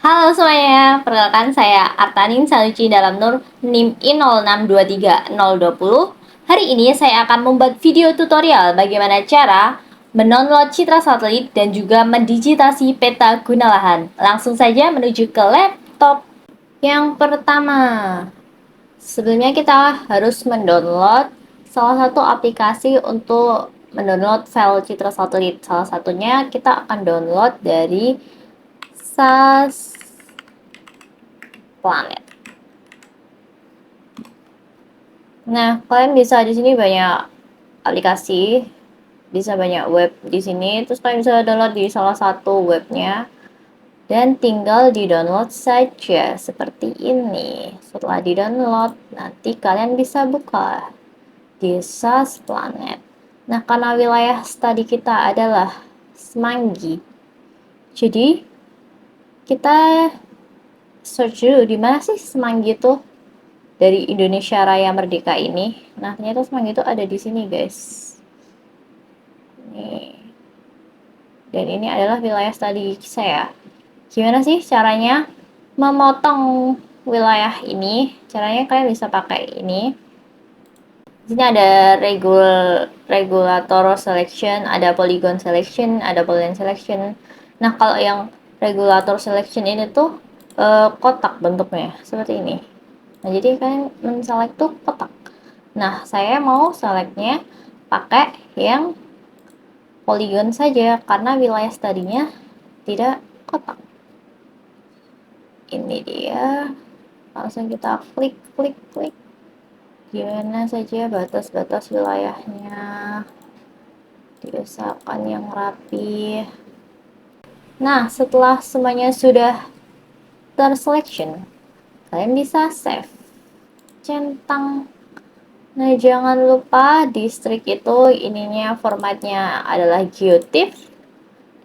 Halo semuanya, perkenalkan saya Artanin Saluci dalam Nur NIM I06230020. Hari ini saya akan membuat video tutorial bagaimana cara mendownload citra satelit dan juga mendigitasi peta guna lahan. Langsung saja menuju ke laptop. Yang pertama, sebelumnya kita harus mendownload salah satu aplikasi untuk mendownload file citra satelit. Salah satunya kita akan download dari SAS Planet. Nah, kalian bisa di sini banyak aplikasi, bisa banyak web di sini. Terus kalian bisa download di salah satu webnya dan tinggal di-download saja seperti ini. Setelah di-download, nanti kalian bisa buka di SAS Planet. Nah, karena wilayah studi kita adalah Semanggi, jadi kita search dulu di mana sih Semanggi itu dari Indonesia Raya Merdeka ini. Nah, ternyata Semanggi itu ada di sini, guys. Nih. Dan ini adalah wilayah studi saya. Gimana sih caranya memotong wilayah ini? Caranya kalian bisa pakai ini. Di sini ada regulator selection, ada polygon selection, ada polygon selection. Nah, kalau yang regulator selection ini tuh kotak bentuknya seperti ini. Nah, jadi kalian men-select tuh kotak. Nah, saya mau selectnya pakai yang polygon saja karena wilayah studinya tidak kotak. Ini dia. Langsung kita klik, klik, klik. Gimana saja batas-batas wilayahnya. Diusahakan yang rapi. Nah, setelah semuanya sudah terselection, kalian bisa save. Centang. Nah, jangan lupa distrik itu ininya formatnya adalah geotiff.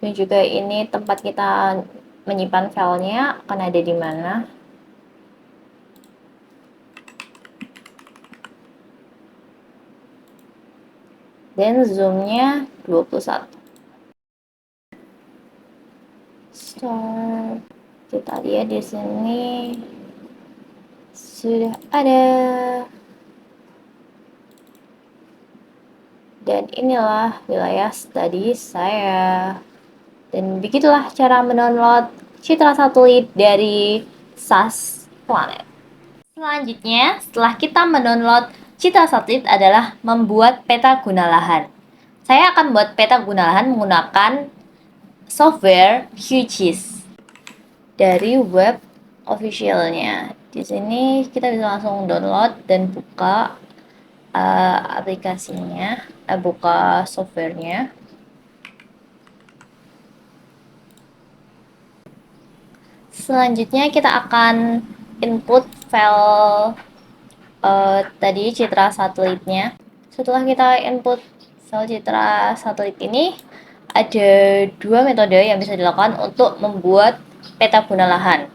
Dan juga ini tempat kita menyimpan filenya akan ada di mana. Dan zoomnya 21. Start. Kita lihat di sini sudah ada. Dan inilah wilayah studi saya. Dan begitulah cara mendownload citra satelit dari SAS Planet. Selanjutnya, setelah kita mendownload citra satelit adalah membuat peta guna lahan. Saya akan membuat peta guna lahan menggunakan software QGIS dari web officialnya. Di sini kita bisa langsung download dan buka aplikasinya, buka softwarenya. Selanjutnya kita akan input file tadi citra satelitnya. Setelah kita input file citra satelit ini, ada dua metode yang bisa dilakukan untuk membuat peta guna lahan.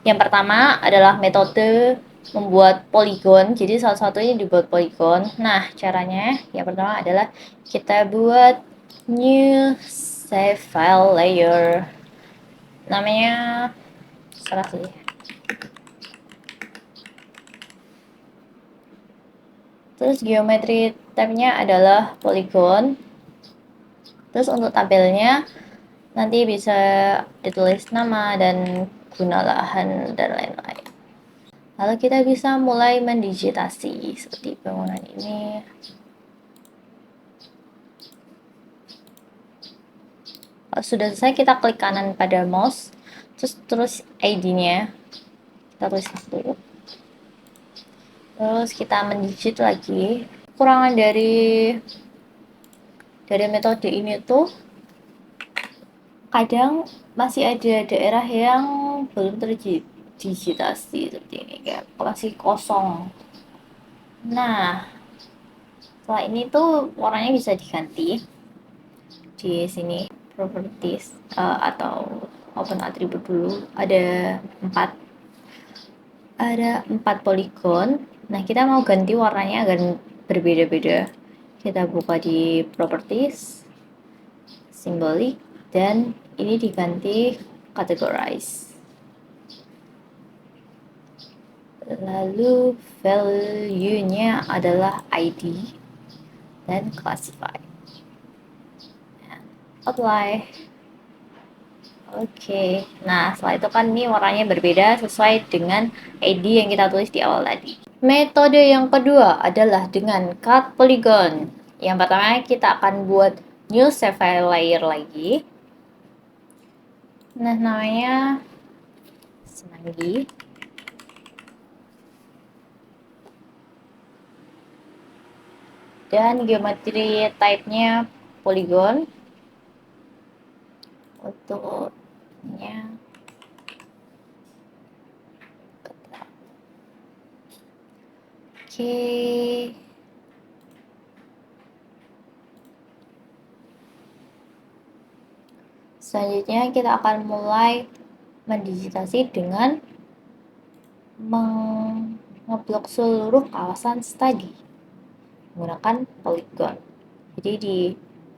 Yang pertama adalah metode membuat poligon. Jadi salah satunya dibuat poligon. Nah, caranya yang pertama adalah kita buat new save file layer. Namanya salah sih. Terus geometri tabnya adalah polygon. Terus untuk tabelnya nanti bisa ditulis nama dan guna lahan dan lain-lain. Lalu kita bisa mulai mendigitasi seperti bangunan ini. Kalau sudah selesai kita klik kanan pada mouse, terus ID-nya kita tulis dulu. Terus kita mendigit lagi. Kekurangan dari metode ini tuh kadang masih ada daerah yang belum terdigitasi seperti ini, kayak masih kosong. Nah, setelah ini tuh warnanya bisa diganti di sini properties atau open attribute dulu. Ada empat polygon. Nah, kita mau ganti warnanya agar berbeda-beda. Kita buka di properties, symbolic, dan ini diganti categorize. Lalu value-nya adalah ID dan classify. Apply. Oke, nah setelah itu kan ini warnanya berbeda sesuai dengan ID yang kita tulis di awal tadi. Metode yang kedua adalah dengan cut polygon. Yang pertama kita akan buat new save file layer lagi. Nah namanya Semanggi. Dan geometri type-nya polygon. Untuknya oke. Selanjutnya kita akan mulai mendigitasi dengan mengeblok seluruh kawasan study menggunakan polygon. Jadi di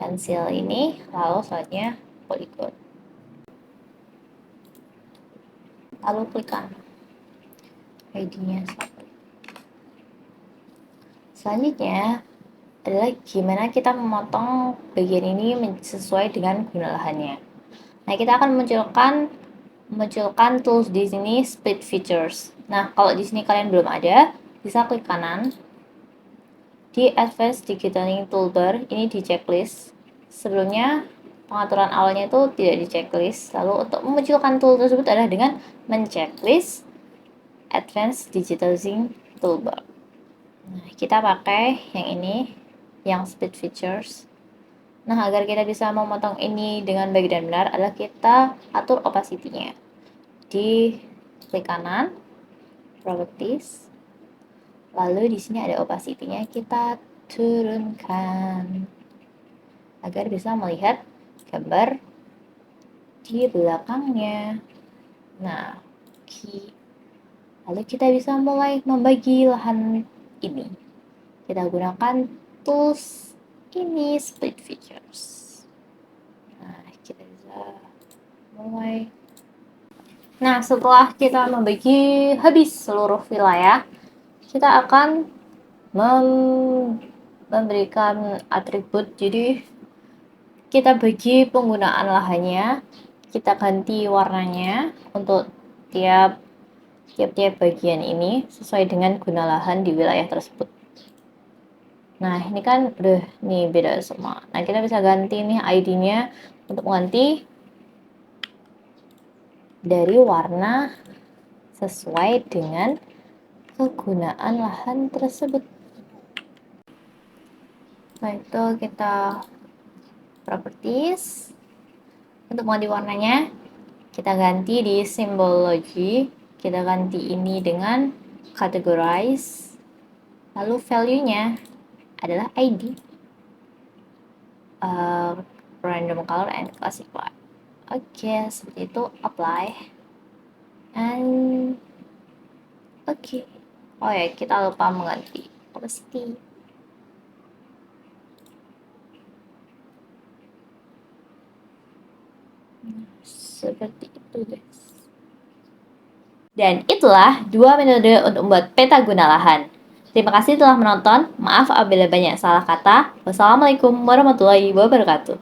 pensil ini lalu selanjutnya polygon. Lalu klikkan ID-nya. Selanjutnya adalah gimana kita memotong bagian ini sesuai dengan guna lahannya. Nah, kita akan memunculkan tools di sini split features. Nah, kalau di sini kalian belum ada, bisa klik kanan di Advanced Detailing Toolbar, ini di checklist. Sebelumnya pengaturan awalnya itu tidak di checklist. Lalu untuk memunculkan tool tersebut adalah dengan men-checklist Advanced Detailing Toolbar. Nah, kita pakai yang ini, yang split features. Nah, agar kita bisa memotong ini dengan baik dan benar adalah kita atur opacity-nya. Di klik kanan, properties. Lalu di sini ada opacity-nya, kita turunkan agar bisa melihat gambar di belakangnya. Nah, oke. Lalu kita bisa mulai membagi lahan ini. Kita gunakan tools ini split features. Nah, kita bisa mulai. Nah, setelah kita membagi habis seluruh wilayah, kita akan memberikan atribut. Jadi kita bagi penggunaan lahannya, kita ganti warnanya untuk tiap-tiap bagian ini sesuai dengan guna lahan di wilayah tersebut. Nah, ini kan udah nih beda semua. Nah, kita bisa ganti nih ID-nya untuk mengganti dari warna sesuai dengan kegunaan lahan tersebut. Nah, itu kita properties. Untuk mengganti warnanya, kita ganti di symbology. Kita ganti ini dengan categorize. Lalu value-nya adalah ID, random color and classify. Oke, seperti itu. Apply and oke. Oh ya, kita lupa mengganti opacity. Seperti itu, guys. Dan itulah dua metode untuk membuat peta guna lahan. Terima kasih telah menonton. Maaf apabila banyak salah kata. Wassalamualaikum warahmatullahi wabarakatuh.